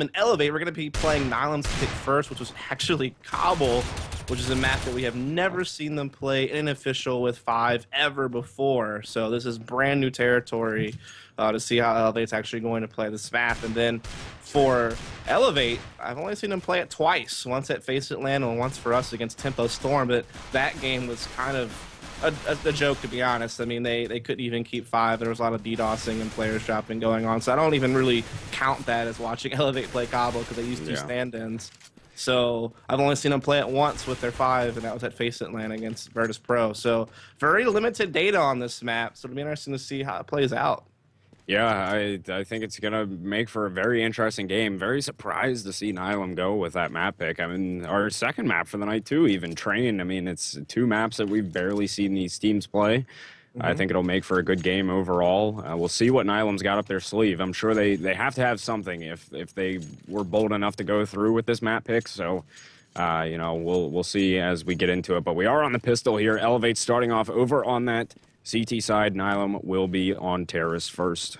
Nihilum and eLevate. We're going to be playing Nihilum's pick first, which was actually Cobble, which is a map that we have never seen them play in an official with 5 ever before. So this is brand new territory to see how eLevate's actually going to play this map. And then for eLevate, I've only seen them play it twice, once at Face It Land and once for us against Tempo Storm, but that game was kind of a joke, to be honest. I mean, they couldn't even keep 5. There was a lot of DDoSing and players dropping going on, so I don't even really count that as watching eLevate play Cobble because they used 2 stand-ins. So I've only seen them play it once with their 5, and that was at Face It Land against Virtus Pro. So very limited data on this map, so it'll be interesting to see how it plays out. Yeah, I think it's going to make for a very interesting game. Very surprised to see Nihilum go with that map pick. I mean, our second map for the night, too, even Train. I mean, it's 2 maps that we've barely seen these teams play. I think it'll make for a good game overall. We'll see what Nihilum's got up their sleeve. I'm sure they have to have something if they were bold enough to go through with this map pick. So, you know, we'll see as we get into it. But we are on the pistol here. eLevate starting off over on that CT side. Nihilum will be on Terrace first.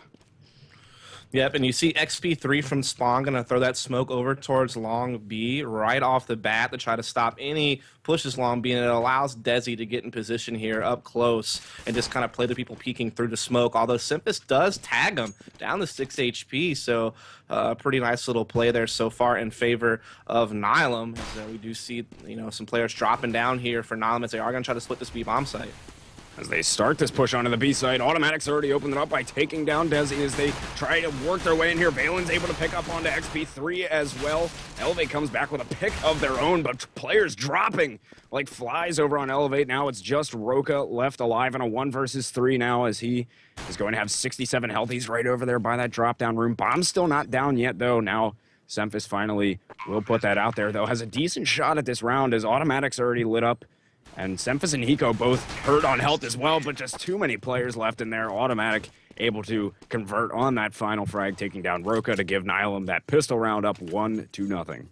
Yep, and you see XP3 from Spawn going to throw that smoke over towards Long B right off the bat to try to stop any pushes Long B, and it allows Desi to get in position here up close and just kind of play the people peeking through the smoke, although Simpus does tag him down to 6 HP, so pretty nice little play there so far in favor of Nihilum. As, we do see, you know, some players dropping down here for Nihilum as they are going to try to split this B bomb site. As they start this push onto the B side, Automatic's already opened it up by taking down Desi as they try to work their way in here. Valen's able to pick up onto XP3 as well. eLevate comes back with a pick of their own, but players dropping like flies over on eLevate. Now it's just Roka left alive in a 1 versus 3 now as he is going to have 67 health. He's right over there by that drop-down room. Bomb's still not down yet, though. Now Semphis finally will put that out there, though. Has a decent shot at this round as Automatic's already lit up. And Semphis and Hiko both hurt on health as well, but just too many players left in there. Automatic able to convert on that final frag, taking down Roka to give Nihilum that pistol round up 1-0.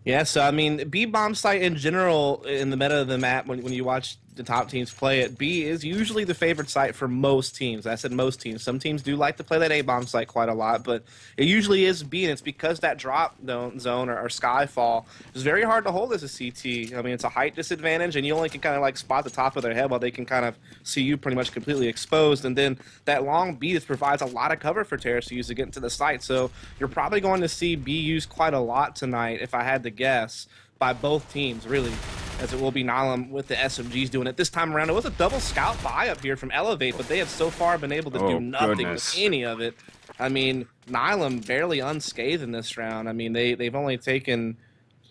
Yeah, so I mean, B bomb site in general in the meta of the map, when you watch the top teams play it, B is usually the favorite site for most teams. I said most teams. Some teams do like to play that A bomb site quite a lot, but it usually is B, and it's because that drop zone or Skyfall is very hard to hold as a CT. I mean, it's a height disadvantage, and you only can kind of like spot the top of their head while they can kind of see you pretty much completely exposed. And then that long B just provides a lot of cover for Terrace to use to get into the site. So you're probably going to see B used quite a lot tonight, if I had to guess, by both teams, really, as it will be Nihilum with the SMGs doing it this time around. It was a double scout buy up here from eLevate, but they have so far been able to do nothing with any of it. I mean, Nihilum barely unscathed in this round. I mean, they've only taken,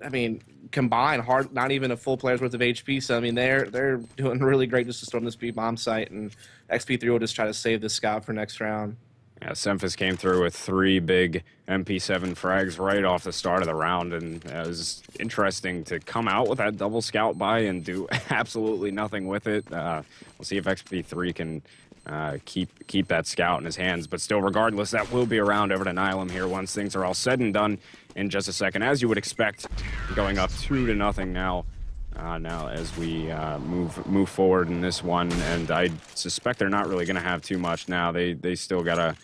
I mean, combined not even a full player's worth of HP. So I mean, they're doing really great just to storm this B bomb site, and XP3 will just try to save this scout for next round. Yeah, Semphis came through with 3 big MP7 frags right off the start of the round, and it was interesting to come out with that double scout buy and do absolutely nothing with it. We'll see if XP3 can keep that scout in his hands, but still, regardless, that will be around over to Nihilum here once things are all said and done in just a second. As you would expect, going up 2-0 now. Now as we move forward in this one, and I suspect they're not really going to have too much now. They still gonna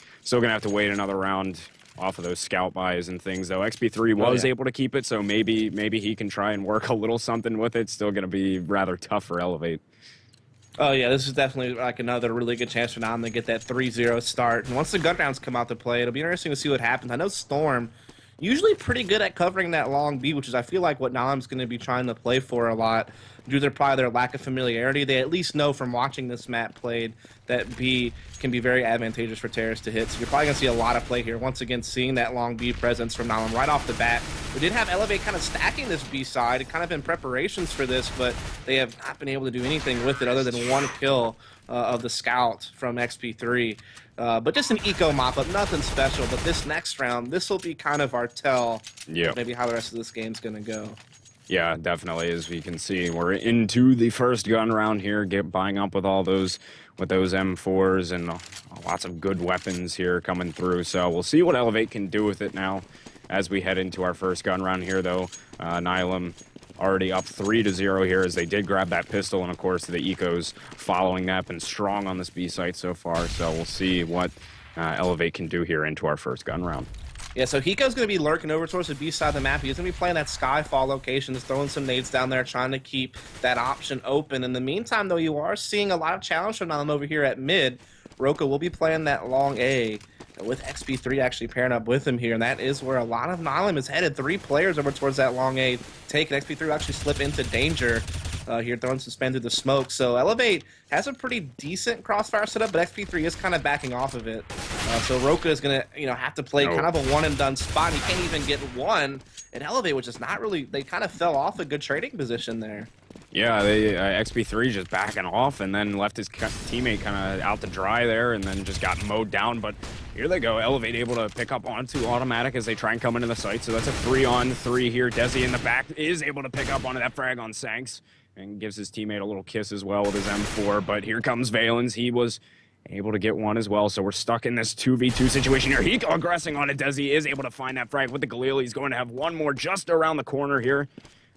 have to wait another round off of those scout buys and things. Though XP3 was able to keep it, so maybe he can try and work a little something with it. Still going to be rather tough for eLevate. Oh yeah, this is definitely like another really good chance for Nihilum to get that 3-0 start. And once the gun rounds come out to play, it'll be interesting to see what happens. I know Storm usually pretty good at covering that long B, which is I feel like what Nihilum's going to be trying to play for a lot. Due to probably their lack of familiarity, they at least know from watching this map played that B can be very advantageous for Terrace to hit. So you're probably going to see a lot of play here. Once again, seeing that long B presence from Nihilum right off the bat. We did have eLevate kind of stacking this B side, kind of in preparations for this, but they have not been able to do anything with it other than 1 kill of the scout from XP3. But just an eco mop-up, nothing special. But this next round, this will be kind of our tell of maybe how the rest of this game's going to go. Yeah, definitely. As we can see, we're into the first gun round here, buying up with all those M4s and lots of good weapons here coming through. So we'll see what eLevate can do with it now as we head into our first gun round here, though. Nihilum already up 3-0 here as they did grab that pistol, and of course the ecos following that, been strong on this B site so far. So we'll see what eLevate can do here into our first gun round. Yeah, so Hiko's going to be lurking over towards the B side of the map. He's going to be playing that Skyfall location, just throwing some nades down there, trying to keep that option open. In the meantime, though, you are seeing a lot of challenge from them over here at mid. Roka will be playing that long A with XP3 actually pairing up with him here, and that is where a lot of Nihilum is headed. 3 players over towards that long A. Take it. XP3 will actually slip into danger. Here throwing some spam through the smoke. So eLevate has a pretty decent crossfire setup, but XP3 is kind of backing off of it. So Roka is going to, have to play kind of a one and done spot. He can't even get one. And eLevate, which is not really, they kind of fell off a good trading position there. Yeah, they XP3 just backing off and then left his teammate kind of out to dry there and then just got mowed down. But here they go, eLevate able to pick up onto Automatic as they try and come into the site. So that's a 3-on-3 here. Desi in the back is able to pick up onto that frag on Sanks and gives his teammate a little kiss as well with his M4. But here comes Valens. He was able to get one as well. So we're stuck in this 2v2 situation here. Hiko aggressing on it. Desi is able to find that frag with the Galil. He's going to have one more just around the corner here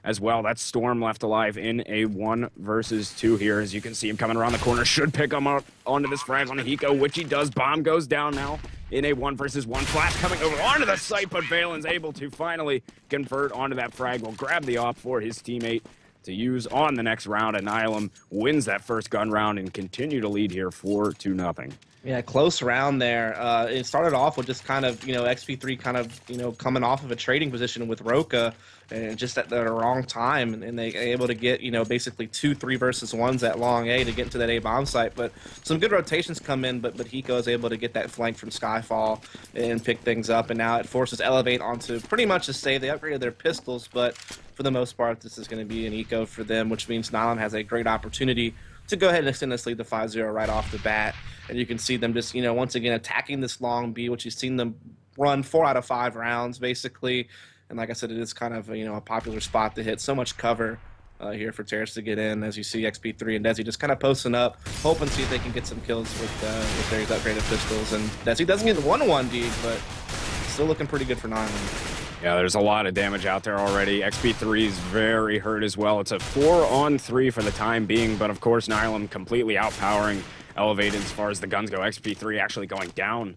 as well. That's Storm left alive in a 1 versus 2 here. As you can see him coming around the corner. Should pick him up onto this frag on Hiko, which he does. Bomb goes down now in a 1 versus 1. Flash coming over onto the site, but Valen's able to finally convert onto that frag. Will grab the op for his teammate to use on the next round, and Nihilum wins that first gun round and continue to lead here 4-0. Yeah, close round there. It started off with just kind of, XP3 kind of, coming off of a trading position with Roka, and just at the wrong time, and they able to get, basically 2 3 versus 1s at long A to get into that A bomb site. But some good rotations come in, but Hiko is able to get that flank from Skyfall and pick things up, and now it forces eLevate onto pretty much a save. They upgraded their pistols, but for the most part, this is going to be an eco for them, which means Nihilum has a great opportunity to go ahead and extend this lead to 5-0 right off the bat. And you can see them just, once again attacking this long B, which you've seen them run 4 out of 5 rounds, basically. And like I said, it is kind of, a popular spot to hit. So much cover here for Terrace to get in, as you see XP3 and Desi just kind of posting up, hoping to see if they can get some kills with their upgraded pistols. And Desi doesn't get the 1-1 D, but still looking pretty good for Nihilum. Yeah, there's a lot of damage out there already. XP3 is very hurt as well. It's a 4-on-3 for the time being, but of course Nihilum completely outpowering eLevate as far as the guns go. XP3 actually going down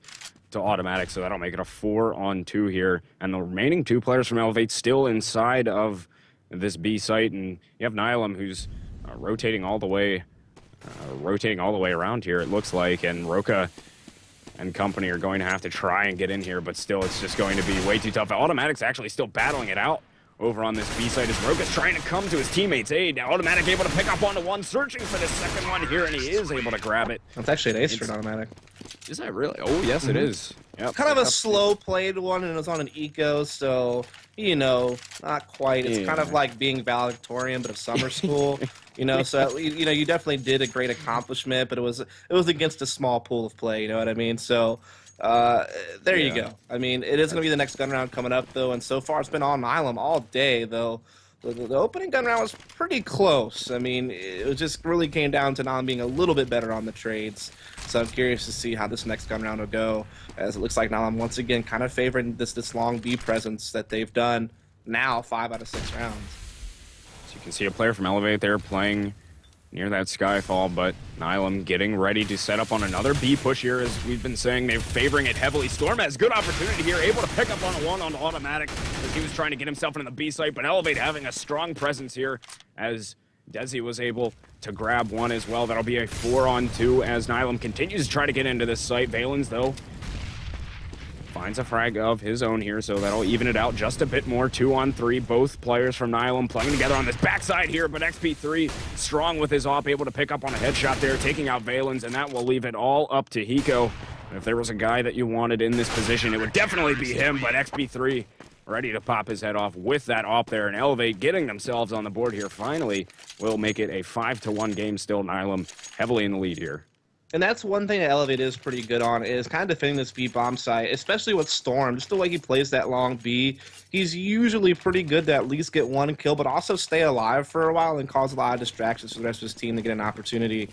to Automatic, so that'll make it a 4-on-2 here. And the remaining 2 players from eLevate still inside of this B site, and you have Nihilum who's rotating all the way around here, it looks like, and Roka and company are going to have to try and get in here, but still it's just going to be way too tough. Automatic's actually still battling it out over on this B side as Roka's trying to come to his teammate's aid. Now Automatic able to pick up onto one, searching for the second one here, and he is able to grab it. That's actually an ace for Automatic. Is that really? Oh, yes, it is. Yep. Kind of a slow-played one, and it was on an eco, so, not quite. It's kind of like being valedictorian, but of summer school. So you definitely did a great accomplishment, but it was against a small pool of play. You know what I mean? So there you go. I mean, it is going to be the next gun round coming up, though, and so far it's been on Nihilum all day, though. The opening gun round was pretty close. I mean, it just really came down to Nihilum being a little bit better on the trades. So I'm curious to see how this next gun round will go, as it looks like Nihilum once again kind of favoring this long B presence that they've done now 5 out of 6 rounds. You can see a player from eLevate there playing near that Skyfall, but Nihilum getting ready to set up on another B push here. As we've been saying, they're favoring it heavily. Storm has good opportunity here, able to pick up on a 1 on Automatic as he was trying to get himself into the B site, but eLevate having a strong presence here as Desi was able to grab one as well. That'll be a 4-on-2 as Nihilum continues to try to get into this site. Valens, though, finds a frag of his own here, so that'll even it out just a bit more. 2-on-3, both players from Nihilum playing together on this backside here, but XP3 strong with his op, able to pick up on a headshot there, taking out Valens, and that will leave it all up to Hiko. And if there was a guy that you wanted in this position, it would definitely be him, but XP3 ready to pop his head off with that op there, and eLevate getting themselves on the board here finally will make it a 5-1 game. Still Nihilum heavily in the lead here. And that's one thing that eLevate is pretty good on, is kind of defending this B bomb site, especially with Storm. Just the way he plays that long B, he's usually pretty good to at least get 1 kill, but also stay alive for a while and cause a lot of distractions for the rest of his team to get an opportunity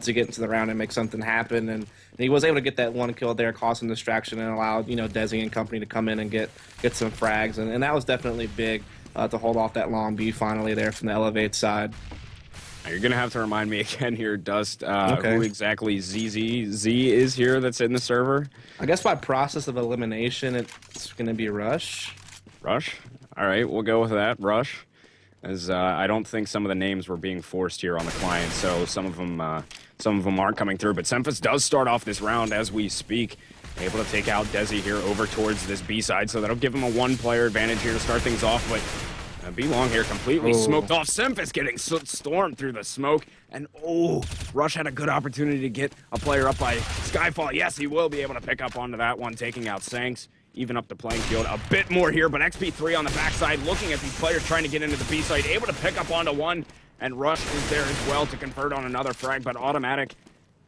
to get into the round and make something happen. And he was able to get that 1 kill there, cause some distraction, and allowed Desi and company to come in and get some frags. And that was definitely big to hold off that long B finally there from the eLevate side. You're going to have to remind me again here, Dust, Okay. who exactly ZZZ is here that's in the server. I guess by process of elimination, it's going to be Rush. Rush? All right, we'll go with that, Rush. As I don't think some of the names were being forced here on the client, so some of them aren't coming through. But Semphis does start off this round as we speak, able to take out Desi here over towards this B side, so that'll give him a one-player advantage here to start things off. But B-Long here completely smoked off. Semphis getting stormed through the smoke, and Rush had a good opportunity to get a player up by Skyfall. Yes, he will be able to pick up onto that one, taking out Sanks. Even up the playing field a bit more here, but XP3 on the backside, looking at these players trying to get into the B side, able to pick up onto one, and Rush is there as well to convert on another frag, but Automatic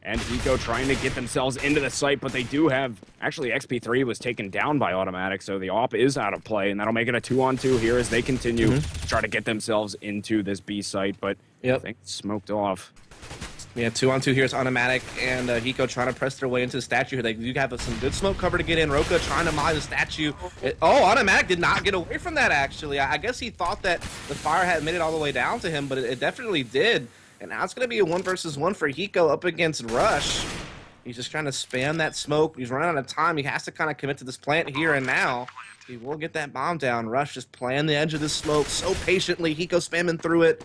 and Hiko trying to get themselves into the site, but they do have, actually XP3 was taken down by Automatic, so the AWP is out of play, and that'll make it a 2-on-2 here as they continue to try to get themselves into this B site, but I think it's smoked off. Yeah, 2-on-2 here is Automatic and Hiko trying to press their way into the statue here. They do have some good smoke cover to get in. Roka trying to molly the statue. Automatic did not get away from that, actually. I guess he thought that the fire had made it all the way down to him, but it definitely did. And now it's going to be a 1-versus-1 for Hiko up against Rush. He's just trying to spam that smoke. He's running out of time. He has to kind of commit to this plant here and now. He will get that bomb down. Rush just playing the edge of the smoke so patiently. Hiko spamming through it.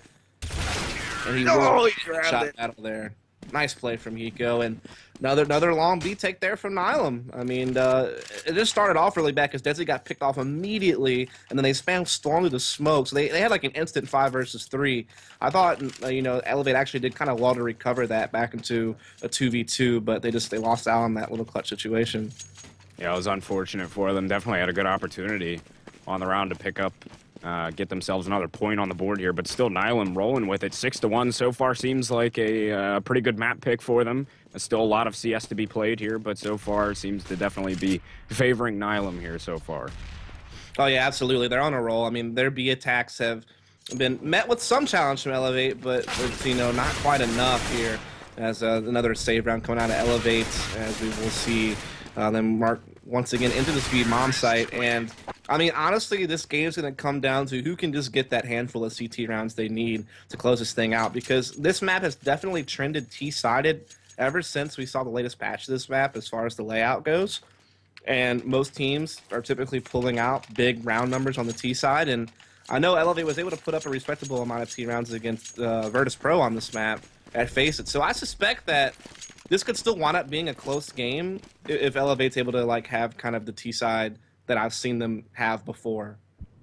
And he shot battle there. Nice play from Hiko, and another long B take there from Nihilum. I mean, it just started off really bad because Desi got picked off immediately, and then they spammed storm through the smoke. So they had like an instant 5-versus-3. I thought eLevate actually did kind of well to recover that back into a 2v2, but they lost out on that little clutch situation. Yeah, it was unfortunate for them. Definitely had a good opportunity on the round to pick up. Get themselves another point on the board here, but still Nihilum rolling with it. 6-1 so far seems like a pretty good map pick for them. There's still a lot of CS to be played here, but so far seems to definitely be favoring Nihilum here so far. Oh yeah, absolutely. They're on a roll. I mean, their B attacks have been met with some challenge from eLevate, but not quite enough here. As another save round coming out of eLevate, as we will see them mark once again into the speed mom site. And I mean, honestly, this game's going to come down to who can just get that handful of CT rounds they need to close this thing out, because this map has definitely trended T-sided ever since we saw the latest patch of this map as far as the layout goes. And most teams are typically pulling out big round numbers on the T side, and I know eLevate was able to put up a respectable amount of T rounds against Virtus Pro on this map at Face It. So I suspect that this could still wind up being a close game if eLevate's able to have kind of the T side that I've seen them have before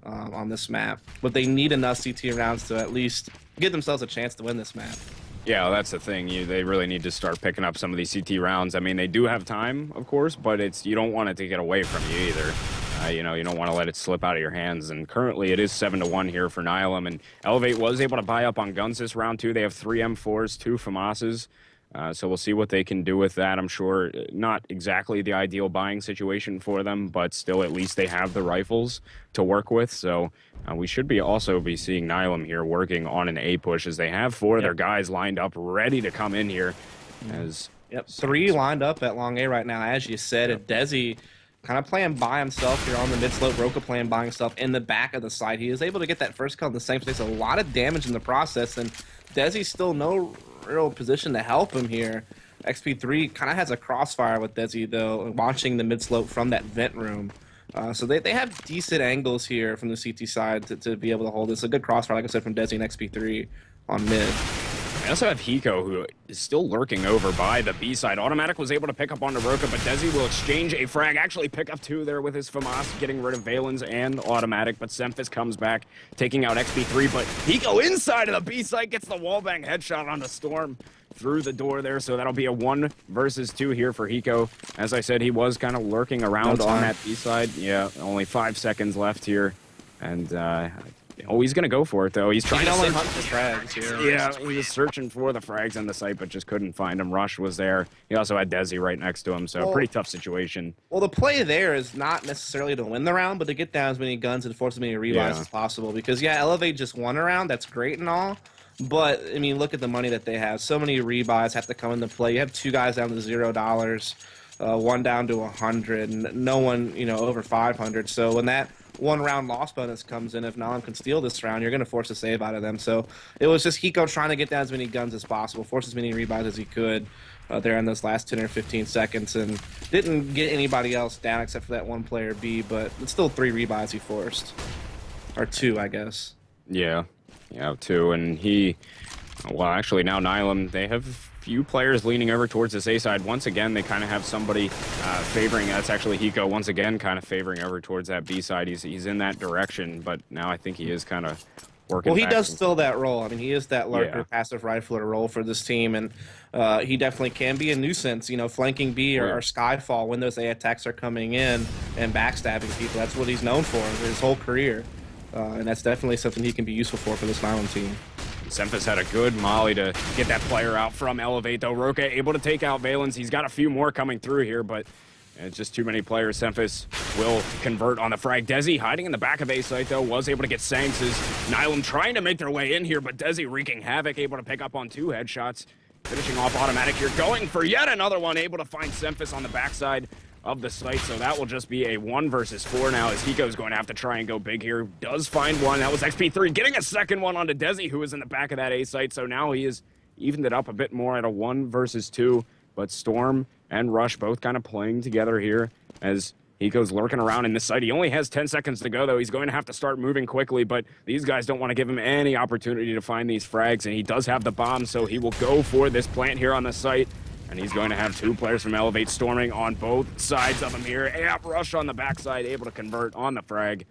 on this map. But they need enough CT rounds to at least give themselves a chance to win this map. Yeah, well, that's the thing. They really need to start picking up some of these CT rounds. I mean, they do have time, of course, but you don't want it to get away from you either. You don't want to let it slip out of your hands. And currently, it is 7-1 here for Nihilum. And eLevate was able to buy up on guns this round too. They have 3 M4s, 2 FAMASs. So we'll see what they can do with that. I'm sure not exactly the ideal buying situation for them, but still at least they have the rifles to work with. So we should also be seeing Nihilum here working on an A push, as they have 4 of their guys lined up ready to come in here. As 3 lined up at long A right now, as you said. And Desi kind of playing by himself here on the mid slope. Roka playing by himself in the back of the site. He is able to get that first kill in the same place. A lot of damage in the process, and Desi's still no real position to help him here. XP3 kind of has a crossfire with Desi, though, watching the mid slope from that vent room. So they have decent angles here from the CT side to be able to hold this. A good crossfire, like I said, from Desi and XP3 on mid. I also have Hiko, who is still lurking over by the B side. Automatic was able to pick up on Roka, but Desi will exchange a frag. Actually pick up 2 there with his FAMAS, getting rid of Valens and Automatic, but Semphis comes back, taking out XP3, but Hiko inside of the B side gets the wallbang headshot on the Storm through the door there, so that'll be a 1-versus-2 here for Hiko. As I said, he was kind of lurking around on that B side. Yeah, only 5 seconds left here, and he's going to go for it, though. He's trying to hunt the frags here. Yeah, he was searching for the frags on the site, but just couldn't find him. Rush was there. He also had Desi right next to him, so pretty tough situation. Well, the play there is not necessarily to win the round, but to get down as many guns and force as many rebuys as possible. Because, eLevate just won a round. That's great and all. But, I mean, look at the money that they have. So many rebuys have to come into play. You have 2 guys down to $0, 1 down to 100, and no one, over 500. So when that 1 round loss bonus comes in. If Nihilum can steal this round, you're going to force a save out of them. So it was just Hiko trying to get down as many guns as possible, force as many rebuys as he could there in those last 10 or 15 seconds, and didn't get anybody else down except for that one player B, but it's still 3 rebuys he forced. Or 2, I guess. Yeah, 2, and well, actually now Nihilum, they have few players leaning over towards this A side. Once again, they kind of have somebody favoring, that's actually Hiko, once again, kind of favoring over towards that B side. He's in that direction, but now I think he is kind of working. Well, he does fill that role. I mean, he is that lurker, passive rifler role for this team, and he definitely can be a nuisance, you know, flanking B or Skyfall when those A attacks are coming in and backstabbing people. That's what he's known for his whole career, and that's definitely something he can be useful for this Nihilum team. Semphis had a good molly to get that player out from eLevate, though. Roka able to take out Valens. He's got a few more coming through here, but it's just too many players. Semphis will convert on the frag. Desi hiding in the back of A site, though, was able to get Sanks. Nihilum trying to make their way in here, but Desi wreaking havoc, able to pick up on 2 headshots. Finishing off automatic here, going for yet another one, able to find Semphis on the backside of the site, so that will just be a 1 versus 4 now, as Hiko's going to have to try and go big here. Does find one. That was XP3 getting a second one onto Desi, who is in the back of that A site, so now he has evened it up a bit more at a 1 versus 2, but Storm and Rush both kind of playing together here as Hiko's lurking around in this site. He only has 10 seconds to go, though. He's going to have to start moving quickly, but these guys don't want to give him any opportunity to find these frags, and he does have the bomb, so he will go for this plant here on the site. And he's going to have 2 players from eLevate storming on both sides of him here. Rush on the backside, able to convert on the frag.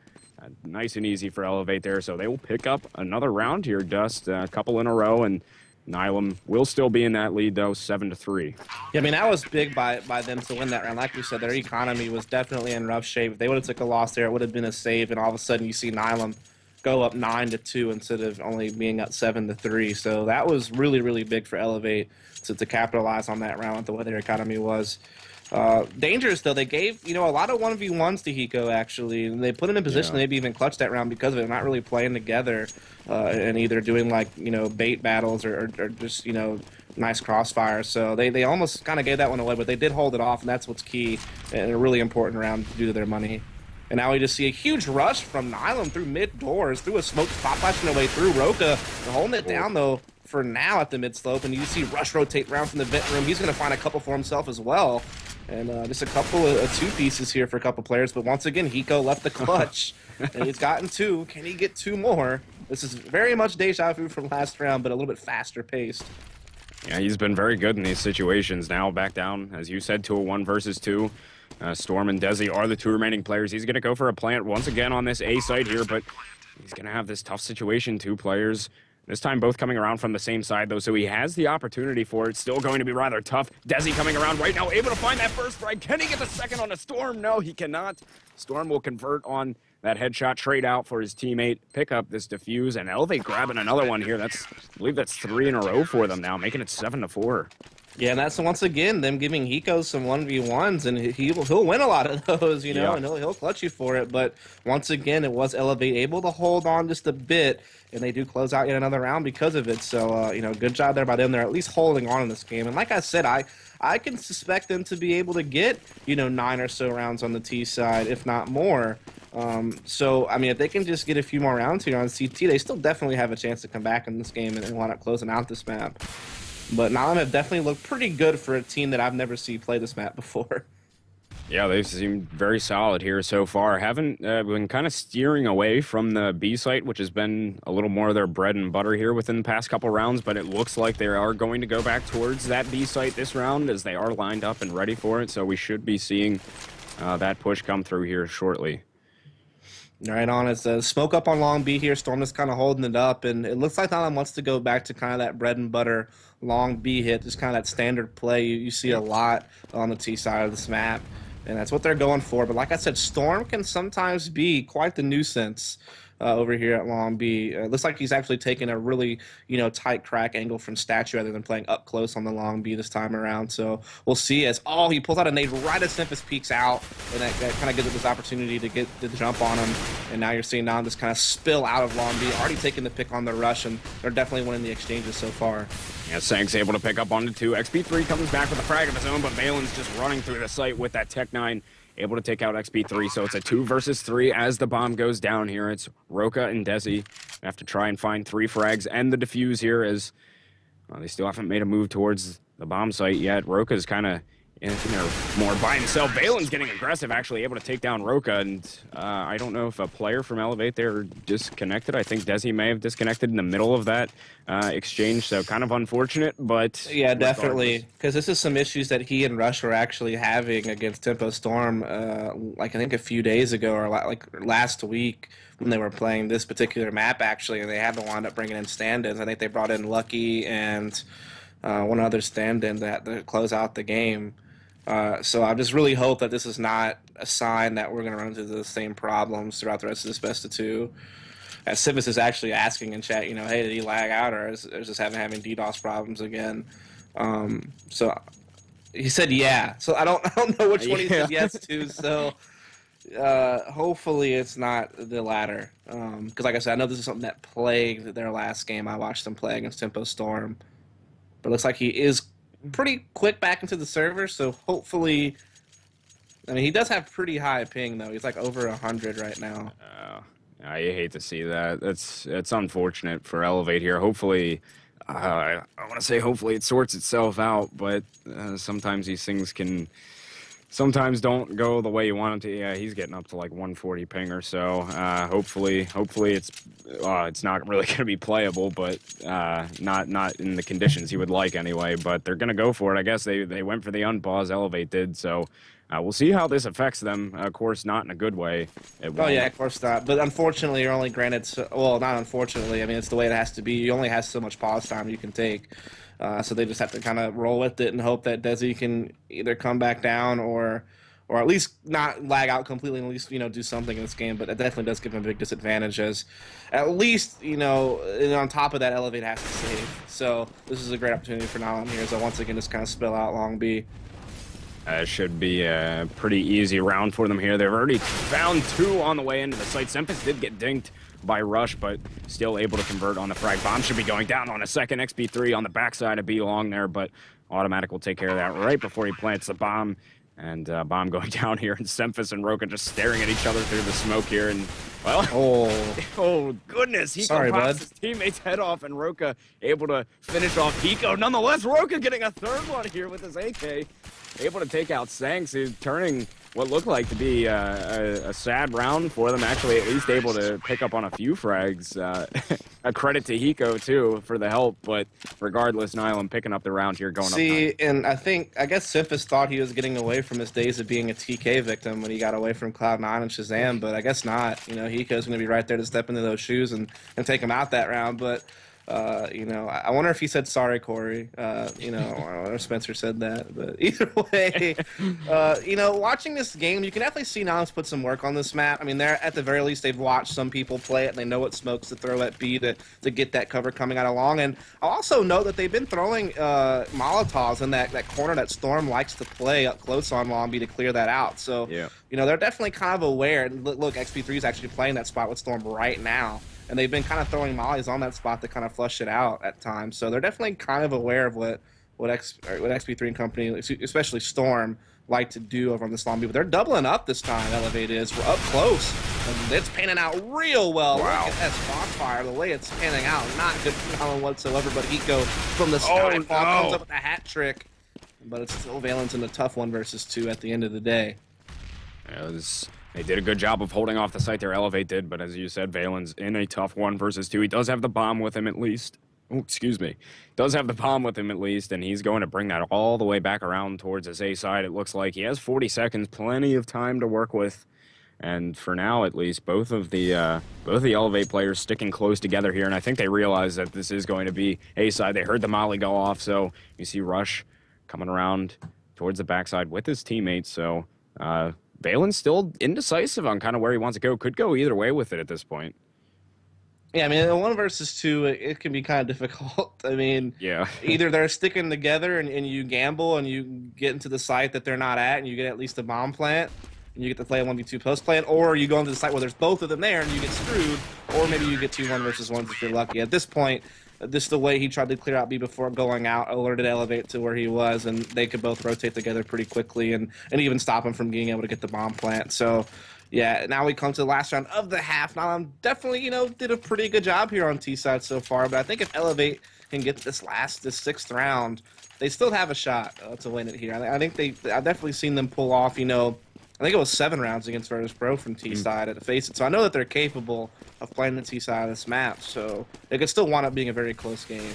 Nice and easy for eLevate there. So they will pick up another round here, Dust. A couple in a row, and Nihilum will still be in that lead, though, 7-3. Yeah, I mean, that was big by them to win that round. Like we said, their economy was definitely in rough shape. If they would have took a loss there, it would have been a save, and all of a sudden you see Nihilum go up 9-2 instead of only being up 7-3. So that was really, really big for eLevate to capitalize on that round with the way their economy was. Dangerous, though. They gave, a lot of 1v1s to Hiko, actually, and they put him in position to maybe even clutch that round because of it. Not really playing together and either doing, bait battles or just, nice crossfire. So they almost kind of gave that one away, but they did hold it off, and that's what's key and a really important round due to their money. And now we just see a huge rush from Nihilum through mid doors, through a smoke, pop flashing away through Roka. They're holding it down, though, for now at the mid slope. And you see Rush rotate around from the vent room. He's going to find a couple for himself as well. And just a couple of 2 pieces here for a couple players. But once again, Hiko left the clutch. And he's gotten 2. Can he get 2 more? This is very much deja vu from last round, but a little bit faster paced. Yeah, he's been very good in these situations. Now back down, as you said, to a 1 versus 2. Storm and Desi are the 2 remaining players. He's going to go for a plant once again on this A site here, but he's going to have this tough situation. 2 players, this time both coming around from the same side, though, so he has the opportunity for it. Still going to be rather tough. Desi coming around right now, able to find that first strike. Can he get the second on a Storm? No, he cannot. Storm will convert on that headshot, trade out for his teammate, pick up this defuse, and eLevate grabbing another one here. I believe that's 3 in a row for them now, making it 7-4. Yeah, and that's once again them giving Hiko some 1v1s, and he'll win a lot of those, and he'll clutch you for it. But once again, it was eLevate able to hold on just a bit, and they do close out yet another round because of it. So good job there by them. They're at least holding on in this game. And like I said, I can suspect them to be able to get 9 or so rounds on the T side, if not more. So I mean, if they can just get a few more rounds here on CT, they still definitely have a chance to come back in this game and wind up closing out this map. But Nihilum have definitely looked pretty good for a team that I've never seen play this map before. Yeah, they've seemed very solid here so far. Haven't been kind of steering away from the B site, which has been a little more of their bread and butter here within the past couple rounds, but it looks like they are going to go back towards that B site this round as they are lined up and ready for it, so we should be seeing that push come through here shortly. Right on. It's smoke up on long B here. Storm is kind of holding it up, and it looks like Nihilum wants to go back to kind of that bread and butter long B hit, just kind of that standard play you see a lot on the T side of this map, and that's what they're going for. But like I said, Storm can sometimes be quite the nuisance over here at long B. It looks like he's actually taking a really, tight crack angle from statue rather than playing up close on the long B this time around. So we'll see as, he pulls out a nade right as Semphis peeks out, and that kind of gives it this opportunity to get the jump on him. And now you're seeing now this kind of spill out of long B, already taking the pick on the rush, and they're definitely winning the exchanges so far. Yeah, Sank's able to pick up on the 2. XP3 comes back with a frag of his own, but Valen's just running through the site with that Tech 9. able to take out XP3. So it's a 2 versus 3 as the bomb goes down here. It's Roka and Desi have to try and find 3 frags and the defuse here as they still haven't made a move towards the bomb site yet. Roka's kind of in there more by himself. Valen's getting aggressive, actually able to take down Roka, and I don't know if a player from eLevate there disconnected. I think Desi may have disconnected in the middle of that exchange, so kind of unfortunate, but... Yeah, definitely, because this is some issues that he and Rush were actually having against Tempo Storm, like I think a few days ago, or like last week, when they were playing this particular map, actually, and they had to wind up bringing in stand-ins. I think they brought in Lucky and one other stand-in to close out the game. So I just really hope that this is not a sign that we're going to run into the same problems throughout the rest of this best of 2. As Civis is actually asking in chat, hey, did he lag out, or is just having DDoS problems again? So he said yeah. So I don't know which one he said yes to. So hopefully it's not the latter. Because like I said, I know this is something that plagued their last game. I watched them play against Tempo Storm, but it looks like he is pretty quick back into the server, so hopefully... I mean, he does have pretty high ping, though. He's like over 100 right now. I hate to see that. It's unfortunate for eLevate here. Hopefully, I want to say hopefully it sorts itself out, but sometimes these things can... Sometimes don't go the way you want them to. Yeah, he's getting up to like 140 ping or so. Hopefully it's not really going to be playable, but not in the conditions he would like anyway. But they're going to go for it. I guess they went for the unpause. eLevate did, so we'll see how this affects them. Of course, not in a good way. Oh yeah, of course not. But unfortunately, you're only granted. Well, not unfortunately. I mean, it's the way it has to be. You only have so much pause time you can take. So they just have to kind of roll with it and hope that Desi can either come back down or at least not lag out completely and at least, do something in this game. But it definitely does give them a big disadvantage as at least, and on top of that, eLevate has to save. So this is a great opportunity for Nihilum here to once again just kind of spill out long B. Should be a pretty easy round for them here. They've already found 2 on the way into the site. Sempus did get dinked by Rush, but still able to convert on the frag. Bomb should be going down on a second. XP3 on the backside of B long there, but Automatic will take care of that right before he plants the bomb. And bomb going down here, and Semphis and Roka just staring at each other through the smoke here. And, well, oh goodness, Hiko pops his teammate's head off, and Roka able to finish off Hiko. Nonetheless, Roka getting a 3rd one here with his AK. Able to take out Sanks, who's turning what looked like to be a sad round for them. Actually, at least able to pick up on a few frags. A credit to Hiko, too, for the help. But regardless, Nihilum picking up the round here, going up. See, and I guess Semphis thought he was getting away from his days of being a TK victim when he got away from Cloud9 and Shazam, but I guess not. Hiko's going to be right there to step into those shoes and take him out that round. But I wonder if he said sorry, Corey. I wonder if Spencer said that. But either way, watching this game, you can definitely see Nihilum's put some work on this map. I mean, they're at the very least they've watched some people play it, and they know what smokes to throw at B to get that cover coming out along. And I'll also note that they've been throwing Molotovs in that corner that Storm likes to play up close on long B to clear that out. So, they're definitely kind of aware. And look, XP3 is actually playing that spot with Storm right now. And they've been kind of throwing mollies on that spot to kind of flush it out at times. So they're definitely kind of aware of what XP3 and company, especially Storm, like to do over on this long B. But they're doubling up this time, eLevate is. We're up close. And it's panning out real well. Wow. Look at that spot fire, the way it's panning out. Not good for Nihilum whatsoever, but Hiko from the sky comes up with a hat trick. But it's still Valence in a tough 1 versus 2 at the end of the day. They did a good job of holding off the site there, eLevate did, but as you said, Valen's in a tough 1 versus 2. He does have the bomb with him at least. Oh, excuse me. Does have the bomb with him at least, and he's going to bring that all the way back around towards his A side. It looks like he has 40 seconds, plenty of time to work with. And for now, at least, both of the eLevate players sticking close together here, and I think they realize that this is going to be A side. They heard the molly go off, so you see Rush coming around towards the backside with his teammates, so Valen's still indecisive on kind of where he wants to go. Could go either way with it at this point. Yeah, I mean, in 1 versus 2, it can be kind of difficult. I mean, either they're sticking together and you gamble and you get into the site that they're not at and you get at least a bomb plant and you get to play a 1v2 post plant, or you go into the site where there's both of them there and you get screwed, or maybe you get 2 1 versus 1s if you're lucky. At this point, just the way he tried to clear out B before going out alerted eLevate to where he was, and they could both rotate together pretty quickly and even stop him from being able to get the bomb plant. So, yeah, now we come to the last round of the half. Now, I'm definitely, did a pretty good job here on T side so far, but I think if eLevate can get this sixth round, they still have a shot to win it here. I think I've definitely seen them pull off, I think it was 7 rounds against Virtus Pro from T side at Face It. So I know that they're capable of playing the T side of this map. So it could still wind up being a very close game.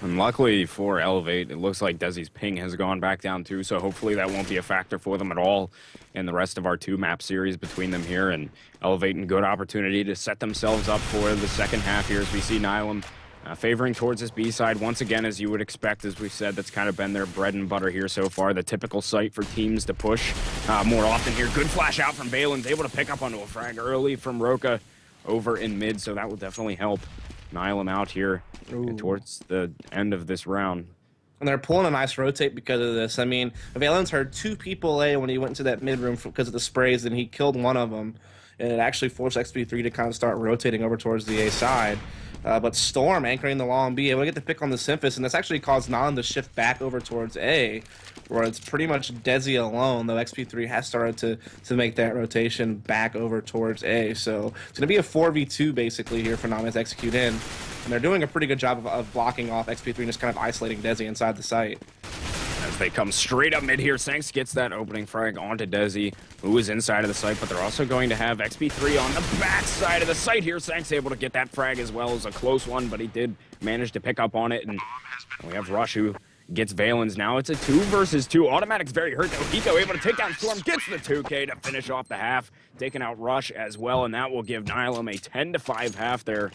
And luckily for eLevate, it looks like Desi's ping has gone back down too. So hopefully that won't be a factor for them at all in the rest of our 2-map series between them here. And eLevate in good opportunity to set themselves up for the second half here as we see Nihilum favoring towards this B side. Once again, as you would expect, as we said, that's kind of been their bread and butter here so far. The typical site for teams to push more often here. Good flash out from Balin's, able to pick up onto a frag early from Roka over in mid, so that will definitely help Nihilum out here towards the end of this round. And they're pulling a nice rotate because of this. I mean, Valen's heard 2 people A when he went into that mid room because of the sprays, and he killed one of them. And it actually forced XP3 to kind of start rotating over towards the A side. But Storm anchoring the long B, able to get the pick on the Symphyst, and that's actually caused Nihilum to shift back over towards A, where it's pretty much Desi alone, though XP3 has started to make that rotation back over towards A. So it's going to be a 4v2 basically here for Nihilum to execute in. And they're doing a pretty good job of blocking off XP3 and just kind of isolating Desi inside the site. As they come straight up mid here, Sanks gets that opening frag onto Desi, who is inside of the site, but they're also going to have XP3 on the back side of the site here. Sanks able to get that frag as well. As a close one, but he did manage to pick up on it. And we have Rush, who gets Valens. Now it's a 2 versus 2. Automatic's very hurt though. Hiko able to take down Storm, gets the 2K to finish off the half, taking out Rush as well, and that will give Nihilum a 10-5 half there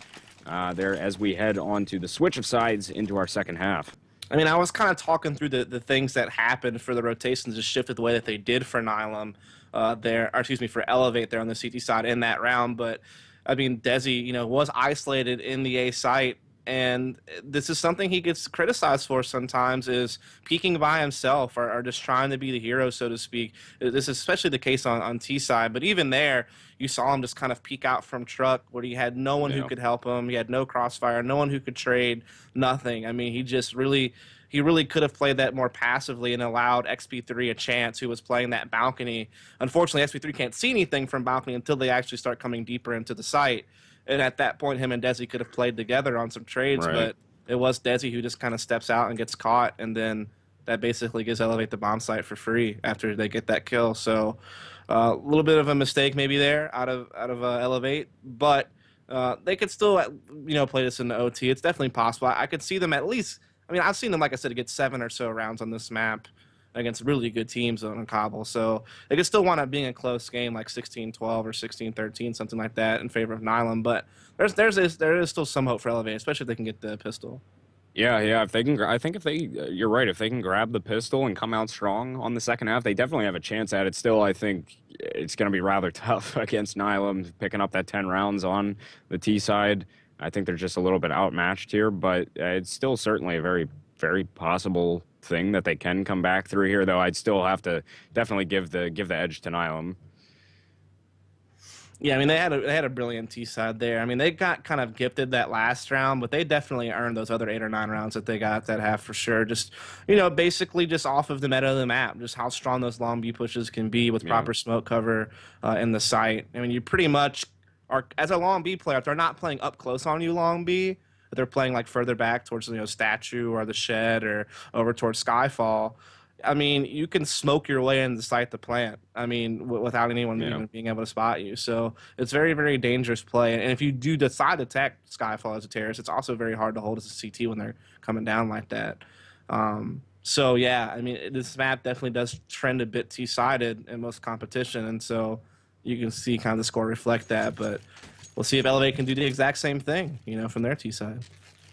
as we head on to the switch of sides into our second half. I mean, I was kind of talking through the things that happened for the rotations to shifted the way that they did for Nihilum for eLevate there on the CT side in that round. But, I mean, Desi, was isolated in the A site, and this is something he gets criticized for sometimes, is peeking by himself or just trying to be the hero, so to speak. This is especially the case on T side, but even there, you saw him just kind of peek out from truck where he had no one who could help him. He had no crossfire, no one who could trade, nothing. I mean, he really could have played that more passively and allowed XP3 a chance, who was playing that balcony. Unfortunately, XP3 can't see anything from balcony until they actually start coming deeper into the site. And at that point, him and Desi could have played together on some trades, but it was Desi who just kind of steps out and gets caught, and then that basically gives eLevate the bomb site for free after they get that kill. So a little bit of a mistake maybe there out of eLevate, but they could still play this in the OT. It's definitely possible. I could see them at least. I mean, I've seen them, like I said, get 7 or so rounds on this map against really good teams on Cobble. So it could still wind up being a close game, like 16-12 or 16-13, something like that, in favor of Nihilum. But there is still some hope for eLevate, especially if they can get the pistol. Yeah. If they can, I think you're right. If they can grab the pistol and come out strong on the second half, they definitely have a chance at it. Still, I think it's going to be rather tough against Nihilum, picking up that 10 rounds on the T side. I think they're just a little bit outmatched here, but it's still certainly a very, very possible thing that they can come back through here. Though I'd still have to definitely give the edge to Nihilum. Yeah, I mean, they had a brilliant T side there. I mean, they got kind of gifted that last round, but they definitely earned those other 8 or 9 rounds that they got that half for sure. Just, basically just off of the meta of the map, just how strong those long B pushes can be with proper smoke cover in the site. I mean, you pretty much are, as a long B player, if they're not playing up close on you long B, if they're playing like further back towards Statue or the Shed or over towards Skyfall, I mean, you can smoke your way into the site to plant. I mean, without anyone even being able to spot you. So it's very, very dangerous play. And if you do decide to attack Skyfall as a terrorist, it's also very hard to hold as a CT when they're coming down like that. So yeah, I mean, this map definitely does trend a bit T-sided in most competition, and so you can see kind of the score reflect that. But we'll see if eLevate can do the exact same thing, from their T side.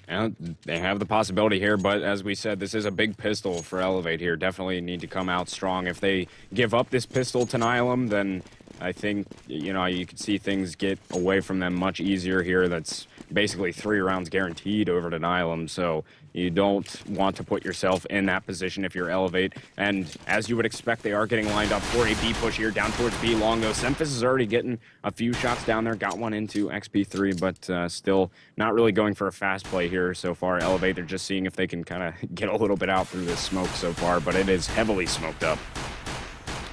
Yeah, they have the possibility here, but as we said, this is a big pistol for eLevate here. Definitely need to come out strong. If they give up this pistol to Nihilum, then I think, you could see things get away from them much easier here. That's basically 3 rounds guaranteed over to Nihilum. So, You don't want to put yourself in that position if you're eLevate. And as you would expect, they are getting lined up for a B push here down towards B long, though. Semphis is already getting a few shots down there. Got one into XP3, but still not really going for a fast play here so far. eLevate, they're just seeing if they can kind of get a little bit out through this smoke so far, but it is heavily smoked up.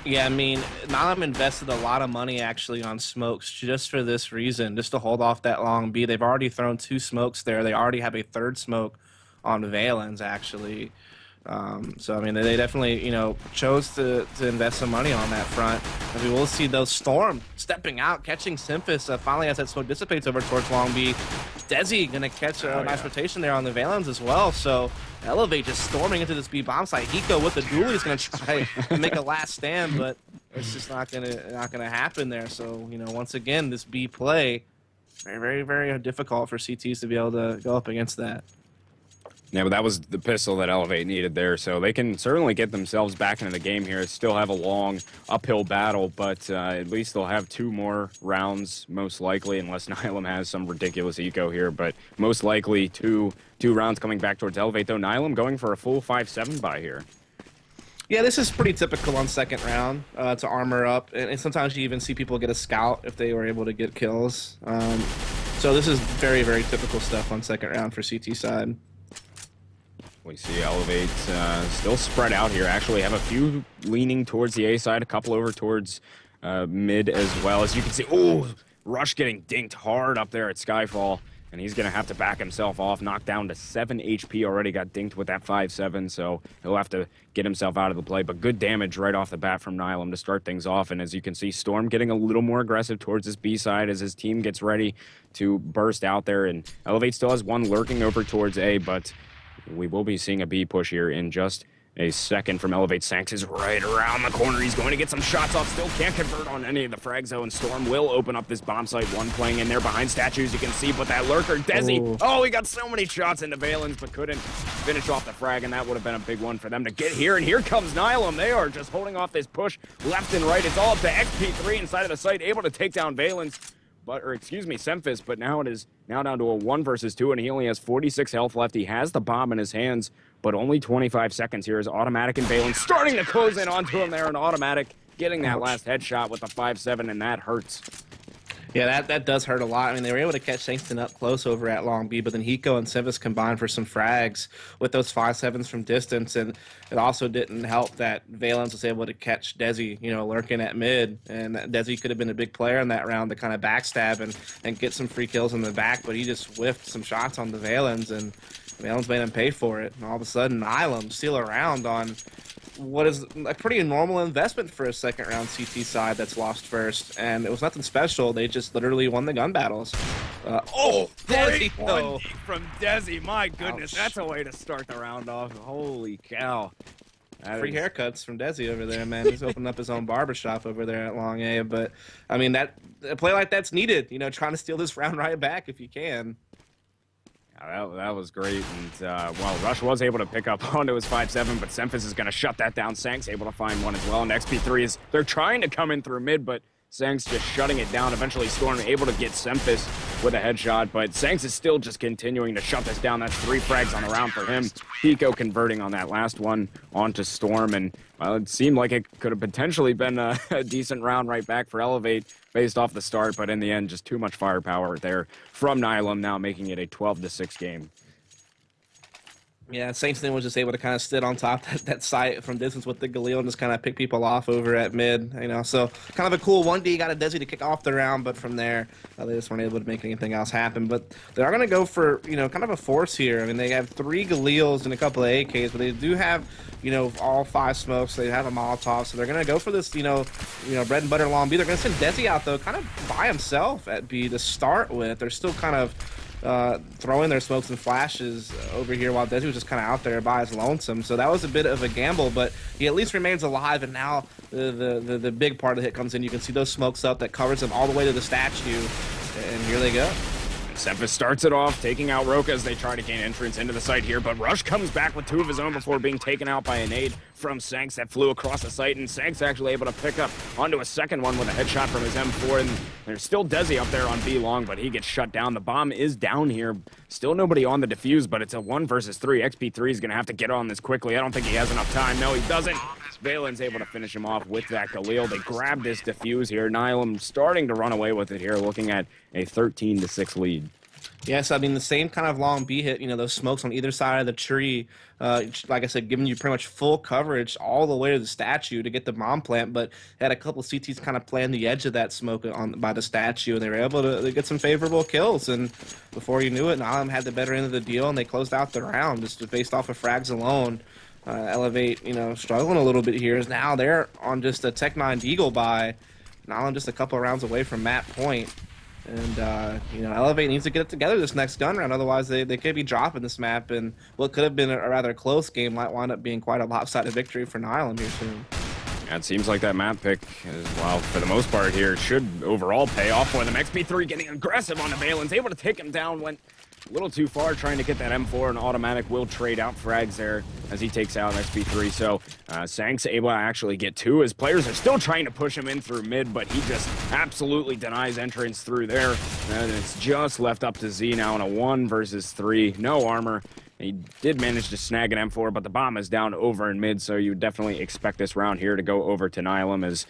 Yeah, I mean, Nihilum invested a lot of money actually on smokes just for this reason, just to hold off that long B. They've already thrown 2 smokes there. They already have a 3rd smoke on Valens actually. So I mean, they definitely, you know, chose to invest some money on that front. And we will see those Storm stepping out, catching Semphis. Finally, as that smoke dissipates over towards Long B, Desi gonna catch a nice rotation there on the Valens as well. So eLevate just storming into this B bomb site. Hiko with the duel is gonna try to make a last stand, but it's just not gonna happen there. So you know, once again, this B play very difficult for CTs to be able to go up against that. Yeah, but that was the pistol that eLevate needed there, so they can certainly get themselves back into the game here. Still have a long uphill battle, but at least they'll have 2 more rounds, most likely, unless Nihilum has some ridiculous eco here, but most likely two rounds coming back towards eLevate, though Nihilum going for a full 5-7 buy here. Yeah, this is pretty typical on second round to armor up, and sometimes you even see people get a scout if they were able to get kills. So this is very typical stuff on second round for CT side. We see eLevate still spread out here. Actually have a few leaning towards the A side, a couple over towards mid as well. As you can see, oh, Rush getting dinked hard up there at Skyfall. And he's going to have to back himself off, knocked down to 7 HP, already got dinked with that 5-7, so he'll have to get himself out of the play. But good damage right off the bat from Nihilum to start things off. And as you can see, Storm getting a little more aggressive towards his B side as his team gets ready to burst out there. And eLevate still has one lurking over towards A, but we will be seeing a B push here in just a second from eLevate. Sanks is right around the corner. He's going to get some shots off. Still can't convert on any of the frags, though, and Storm will open up this bomb site. One playing in there behind statues, you can see, but that lurker, Desi, oh, he got so many shots into Valens, but couldn't finish off the frag, and that would have been a big one for them to get here. And here comes Nihilum. They are just holding off this push left and right. It's all up to XP3 inside of the site, able to take down Valens. Semphis, but now it is down to a 1 versus 2, and he only has 46 health left. He has the bomb in his hands, but only 25 seconds here is Automatic and Valens starting to close in onto him there, and Automatic getting that last headshot with the 5-7, and that hurts. Yeah, that does hurt a lot. I mean, they were able to catch Sangston up close over at Long B, but then Hiko and Semphis combined for some frags with those 5-7s from distance, and it also didn't help that Valens was able to catch Desi, you know, lurking at mid, and Desi could have been a big player in that round to kind of backstab and get some free kills in the back, but he just whiffed some shots on the Valens, and Valens made him pay for it. And all of a sudden, Nihilum still around on what is a pretty normal investment for a second round CT side that's lost first, and it was nothing special. They just literally won the gun battles. Desi from Desi, my goodness. Ouch. That's a way to start the round off. Holy cow. Free haircuts from Desi over there, man. He's opened up his own barbershop over there at Long A, but I mean, a play like that's needed, you know, trying to steal this round right back if you can. That was great, and well, Rush was able to pick up onto his 5-7, but Semphis is going to shut that down. Sanks able to find one as well, and XP3 they're trying to come in through mid, but Sanks just shutting it down. Eventually Storm able to get Semphis with a headshot, but Sanks is still just continuing to shut this down. That's 3 frags on the round for him. Hiko converting on that last one onto Storm, and well, it seemed like it could have potentially been a decent round right back for eLevate based off the start, but in the end, just too much firepower there from Nihilum, now making it a 12-6 game. Yeah, Sangston was just able to kind of sit on top that site from distance with the Galil and just kind of pick people off over at mid, you know. So kind of a cool 1D, got a Desi to kick off the round, but from there, they just weren't able to make anything else happen. But they are going to go for, you know, kind of a force here. I mean, they have 3 Galils and a couple of AKs, but they do have, you know, all 5 smokes. They have a Molotov, so they're going to go for this, you know, bread and butter Long B. They're going to send Desi out, though, kind of by himself at B to start with. They're still kind of throwing their smokes and flashes over here while Desi was just kind of out there by his lonesome. So that was a bit of a gamble, but he at least remains alive, and now the big part of the hit comes in. You can see those smokes up that covers him all the way to the statue, and here they go. Semphis starts it off, taking out Roka as they try to gain entrance into the site here, but Rush comes back with 2 of his own before being taken out by a nade from Sanks that flew across the site, and Sanks actually able to pick up onto a second one with a headshot from his M4, and there's still Desi up there on B long, but he gets shut down. The bomb is down here. Still nobody on the defuse, but it's a 1 versus 3. XP3 is going to have to get on this quickly. I don't think he has enough time. No, he doesn't. Valen's able to finish him off with that Galil. They grab this defuse here. Nihilum starting to run away with it here, looking at a 13-6 lead. Yes, I mean, the same kind of long B hit, those smokes on either side of the tree, like I said, giving you pretty much full coverage all the way to the statue to get the bomb plant, but had a couple of CTs kind of playing the edge of that smoke by the statue, and they were able to get some favorable kills, and before you knew it, Nihilum had the better end of the deal, and they closed out the round just based off of frags alone. eLevate, struggling a little bit here, is now they're on just a Tech 9 Deagle buy, Nihilum just a couple of rounds away from map point. And, eLevate needs to get it together this next gun round. Otherwise, they could be dropping this map. And what could have been a rather close game might wind up being quite a lopsided victory for Nihilum here soon. Yeah, it seems like that map pick, well, for the most part here, should overall pay off for them. XP3 getting aggressive on the Valen's, able to take him down, went a little too far trying to get that M4, and automatic will trade out frags there as he takes out XP3. So Sanks able to actually get 2. His players are still trying to push him in through mid, but he just absolutely denies entrance through there. And it's just left up to Z now in a 1 versus 3. No armor. He did manage to snag an M4, but the bomb is down over in mid, so you would definitely expect this round here to go over to Nihilum as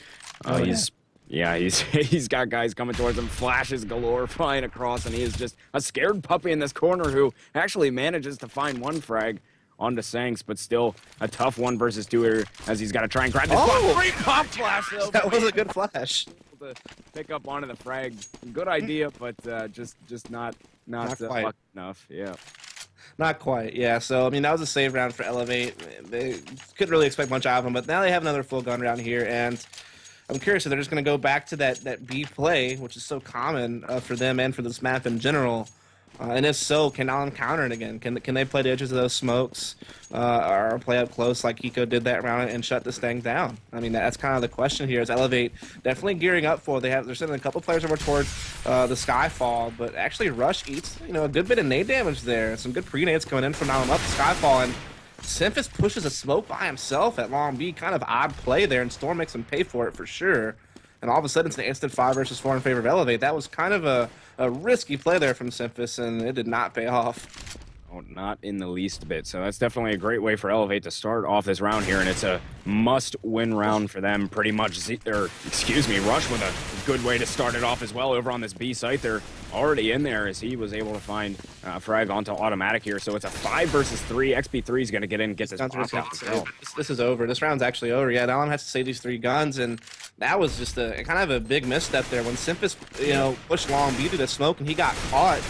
he's got guys coming towards him, flashes galore flying across, and he is just a scared puppy in this corner who actually manages to find 1 frag onto Sanks, but still a tough 1 versus 2 here as he's got to try and grab this great pop flash though. That was a good flash. To pick up onto the frag. Good idea, but just not quite enough. Yeah. Not quite, yeah. So, I mean, that was a save round for eLevate. They couldn't really expect much out of them, but now they have another full gun round here, and I'm curious if they're just going to go back to that B play, which is so common for them and for this map in general. And if so, can Nihilum counter it again? Can they play the edges of those smokes or play up close like Hiko did that round and shut this thing down? I mean, that's kind of the question here. Is eLevate definitely gearing up for? They're sending a couple players over towards the Skyfall, but actually Rush eats a good bit of nade damage there. Some good pre-nades coming in from Nihilum up to Skyfall, and Simphis pushes a smoke by himself at long B. Kind of odd play there, and Storm makes him pay for it for sure. And all of a sudden, it's an instant 5 versus 4 in favor of eLevate. That was kind of a risky play there from Simphis, and it did not pay off. Oh, not in the least bit. So that's definitely a great way for eLevate to start off this round here, and it's a must-win round for them. Pretty much, Rush with a good way to start it off as well over on this B site. They're already in there as he was able to find frag onto automatic here. So it's a 5 versus 3. XP3 is going to get in and get this pop out. This is over. This round's actually over. Yeah, Nihilum has to save these 3 guns, and that was just a kind of a big misstep there. When Simphis, pushed long B through the smoke and he got caught,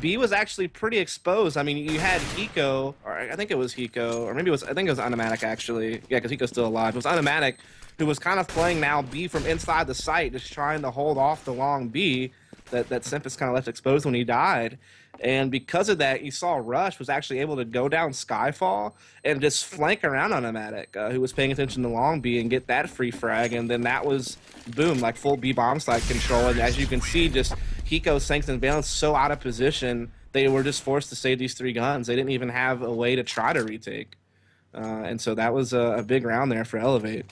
B was actually pretty exposed. I mean, you had Hiko, or I think it was Hiko, or maybe I think it was Automatic actually. Yeah, because Hiko's still alive. It was Automatic who was kind of playing now B from inside the site, just trying to hold off the long B that Simphis kind of left exposed when he died. And because of that, you saw Rush was actually able to go down Skyfall and just flank around Automatic, who was paying attention to long B, and get that free frag. And then that was, boom, like full B bomb site control. And as you can see, just Hiko, Sanks, and Valence so out of position, they were just forced to save these 3 guns. They didn't even have a way to try to retake. And so that was a big round there for eLevate.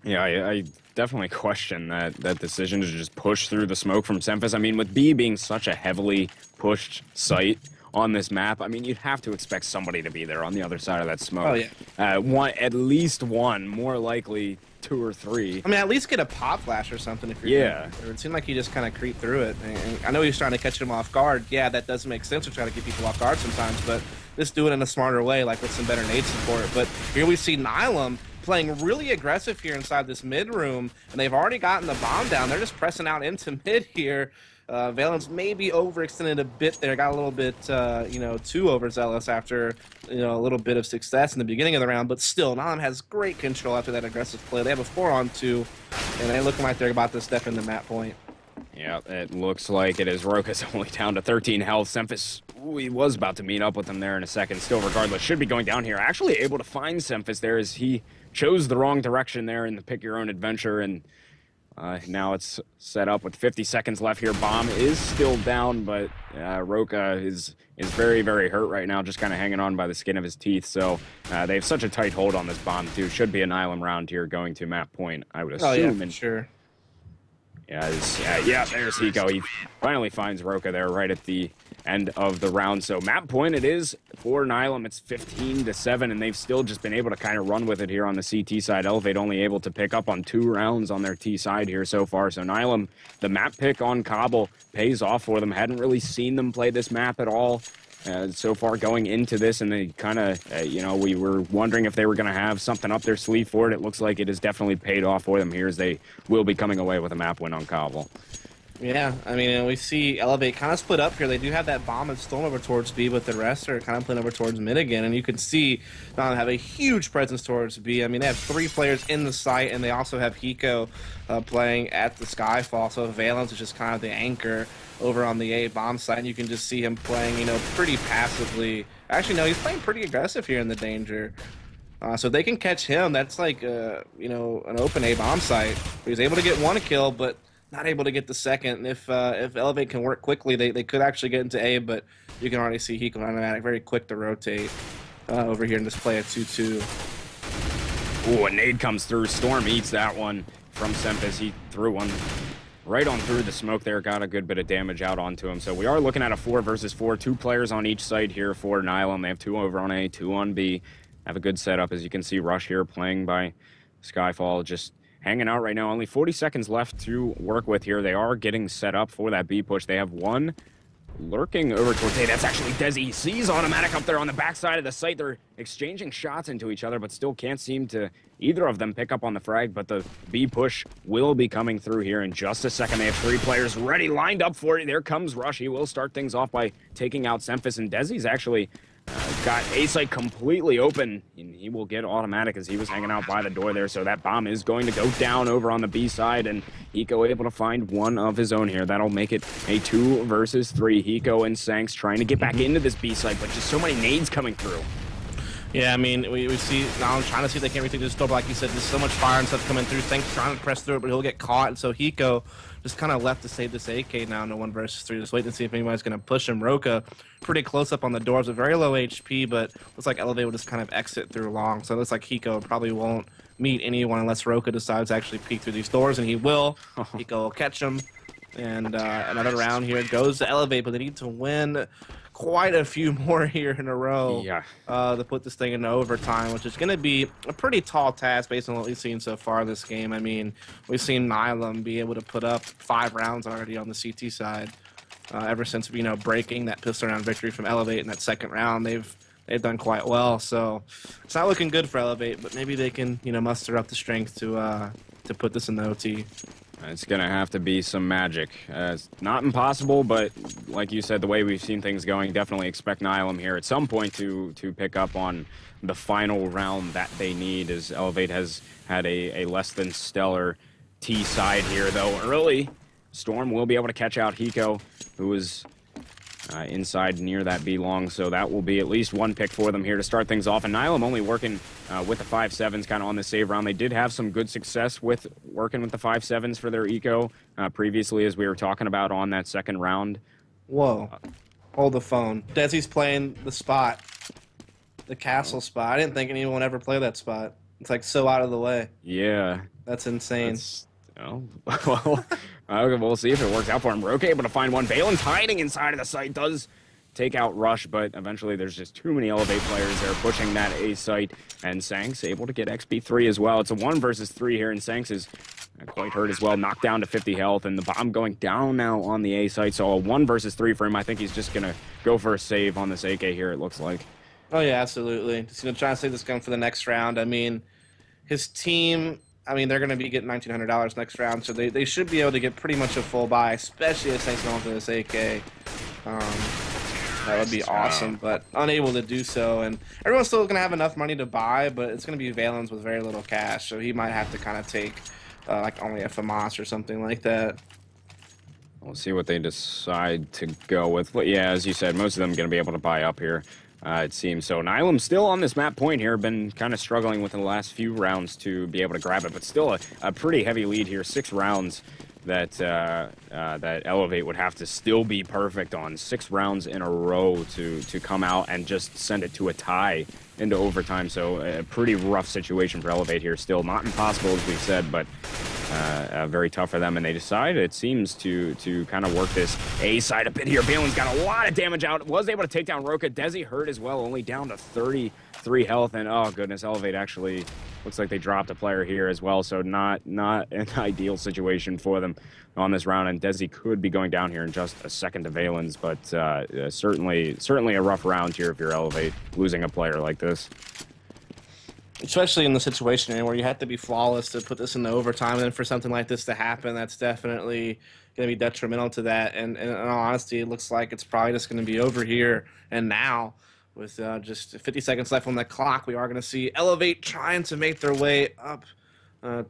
Yeah, I definitely question that decision to just push through the smoke from Simphis. I mean, with B being such a heavily pushed site on this map, I mean, you'd have to expect somebody to be there on the other side of that smoke. Oh, yeah. At least 1, more likely 2 or 3. I mean, at least get a pop flash or something if you're It seemed like he just kind of creeped through it. And I know he was trying to catch him off guard. Yeah, that does make sense to try to get people off guard sometimes, but just do it in a smarter way, like with some better nade support. But here we see Nihilum playing really aggressive here inside this mid room, and they've already gotten the bomb down. They're just pressing out into mid here. Valence maybe overextended a bit there, got a little bit, too overzealous after, a little bit of success in the beginning of the round, but still, Nihilum has great control after that aggressive play. They have a 4-on-2, and they're looking like they're about to step into map point. Yeah, it looks like it is. Roka's only down to 13 health. Simphis, he was about to meet up with him there in a second. Still, regardless, should be going down here. Actually able to find Simphis there as he chose the wrong direction there in the pick your own adventure, and Now it's set up with 50 seconds left here. Bomb is still down, but Roka is very, very hurt right now, just kind of hanging on by the skin of his teeth. So they have such a tight hold on this bomb, too. Should be a Nihilum round here going to map point, I would assume. Oh, yeah, for sure. Yeah, there's Hiko. He finally finds Roka there right at the end of the round. So map point it is for Nihilum. It's 15-7, and they've still just been able to kind of run with it here on the CT side. eLevate only able to pick up on 2 rounds on their T side here so far. So Nihilum, the map pick on Cobble pays off for them. Hadn't really seen them play this map at all so far going into this, and they kind of, we were wondering if they were going to have something up their sleeve for it. It looks like it has definitely paid off for them here as they will be coming away with a map win on Cobble. Yeah, I mean, we see eLevate kind of split up here. They do have that bomb and storm over towards B, but the rest are kind of playing over towards mid again. And you can see have a huge presence towards B. I mean, they have 3 players in the site, and they also have Hiko playing at the Skyfall. So Valence is just kind of the anchor over on the A bomb side. And you can just see him playing, pretty passively. Actually, no, he's playing pretty aggressive here in the danger. So they can catch him. That's like, an open A bomb site. He's able to get 1 kill, but not able to get the second. And if eLevate can work quickly, they could actually get into A, but you can already see Hiko automatic, very quick to rotate over here and just play a 2-2. Ooh, a nade comes through. Storm eats that one from Sempis. He threw one right on through the smoke there, got a good bit of damage out onto him. So we are looking at a 4 versus 4, 2 players on each side here for Nihilum. They have 2 over on A, 2 on B. Have a good setup, as you can see. Rush here playing by Skyfall, just hanging out right now. Only 40 seconds left to work with here. They are getting set up for that B push. They have 1 lurking over towards A. That's actually Desi. He sees automatic up there on the backside of the site. They're exchanging shots into each other, but still can't seem to either of them pick up on the frag. But the B push will be coming through here in just a second. They have 3 players ready, lined up for it. There comes Rush. He will start things off by taking out Semphis, and Desi's actually got A site completely open, and he will get automatic as he was hanging out by the door there. So that bomb is going to go down over on the B side, and Hiko able to find 1 of his own here. That'll make it a 2 versus 3. Hiko and Sanks trying to get back into this B site, but just so many nades coming through. Yeah, I mean, we see now I'm trying to see if they can't retake this door, but like you said, there's so much fire and stuff coming through. Sanks trying to press through it, but he'll get caught, and so Hiko just kind of left to save this AK now in a 1 versus 3. Just waiting to see if anybody's going to push him. Roka pretty close up on the doors with very low HP, but looks like eLevate will just kind of exit through long. So it looks like Hiko probably won't meet anyone unless Roka decides to actually peek through these doors, and he will. Hiko will catch him, and another round here goes to eLevate, but they need to win quite a few more here in a row to put this thing into overtime, which is going to be a pretty tall task based on what we've seen so far this game. I mean, we've seen Nihilum be able to put up 5 rounds already on the CT side ever since, breaking that pistol round victory from eLevate in that second round. They've done quite well, so it's not looking good for eLevate, but maybe they can, muster up the strength to put this in the OT. It's going to have to be some magic. It's not impossible, but like you said, the way we've seen things going, definitely expect Nihilum here at some point to pick up on the final round that they need, as eLevate has had a less than stellar T side here, though. Early, Storm will be able to catch out Hiko, who is inside near that B long, so that will be at least 1 pick for them here to start things off. And Nihilum only working with the 5.7s kind of on the save round. They did have some good success with working with the 5.7s for their eco previously, as we were talking about on that second round. Whoa. Hold the phone. Desi's playing the spot. The castle spot. I didn't think anyone would ever play that spot. It's like so out of the way. Yeah. That's insane. Well, we'll see if it works out for him. Roka able to find 1. Balin's hiding inside of the site, does take out Rush, but eventually there's just too many eLevate players there pushing that A site, and Sanks able to get XP3 as well. It's a 1 versus 3 here, and Sanks is quite hurt as well, knocked down to 50 health, and the bomb going down now on the A site, so a 1 versus 3 for him. I think he's just going to go for a save on this AK here, it looks like. Oh, yeah, absolutely. Just trying to save this gun for the next round. I mean, his team, they're going to be getting $1,900 next round, so they should be able to get pretty much a full buy, especially if Saints going to this AK. That would be awesome, but unable to do so. And everyone's still going to have enough money to buy, but it's going to be Valens with very little cash, so he might have to kind of take like only a FAMAS or something like that. We'll see what they decide to go with. But yeah, as you said, most of them going to be able to buy up here It seems so. Nihilum still on this map point here, been kind of struggling within the last few rounds to be able to grab it, but still a pretty heavy lead here. 6 rounds that that eLevate would have to still be perfect on. 6 rounds in a row to come out and just send it to a tie into overtime. So a pretty rough situation for eLevate here. Still not impossible, as we've said, but very tough for them. And they decide, it seems, to kind of work this A side a bit here. Balin's got a lot of damage out. Was able to take down Roka. Desi hurt as well, only down to 33 health. And oh goodness, eLevate actually looks like they dropped a player here as well. So not an ideal situation for them on this round. And Desi could be going down here in just a second to Valen's, but certainly a rough round here if you're eLevate, losing a player like this. Especially in the situation where you have to be flawless to put this in the overtime, and then for something like this to happen, that's definitely going to be detrimental to that. And in all honesty, it looks like it's probably just going to be over here and now. With just 50 seconds left on the clock, we are going to see eLevate trying to make their way up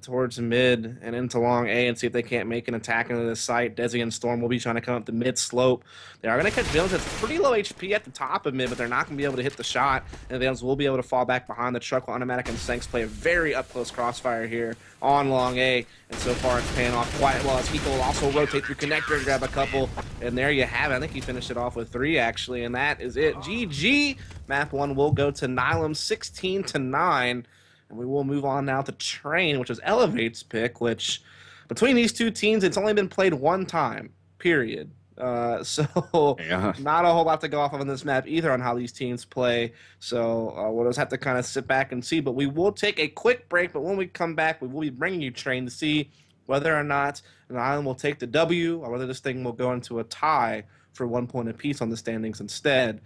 towards mid and into long A and see if they can't make an attack into this site. Desi and Storm will be trying to come up the mid slope. They are going to catch Valens. It's pretty low HP at the top of mid, but they're not going to be able to hit the shot. And Valens will be able to fall back behind the truck while Automatic and Senks play a very up-close crossfire here on long A. And so far it's paying off quite well as Hiko will also rotate through connector, grab a couple. And there you have it. I think he finished it off with 3, actually. And that is it. GG. Map 1 will go to Nihilum 16-9. And we will move on now to Train, which is eLevate's pick, which between these two teams, it's only been played one time, period. So Yeah. not a whole lot to go off of on this map either on how these teams play. So we'll just have to kind of sit back and see. But we will take a quick break. But when we come back, we will be bringing you Train to see whether or not Nihilum will take the W or whether this thing will go into a tie for 1 point apiece on the standings instead.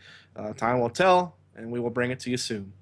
Time will tell, and we will bring it to you soon.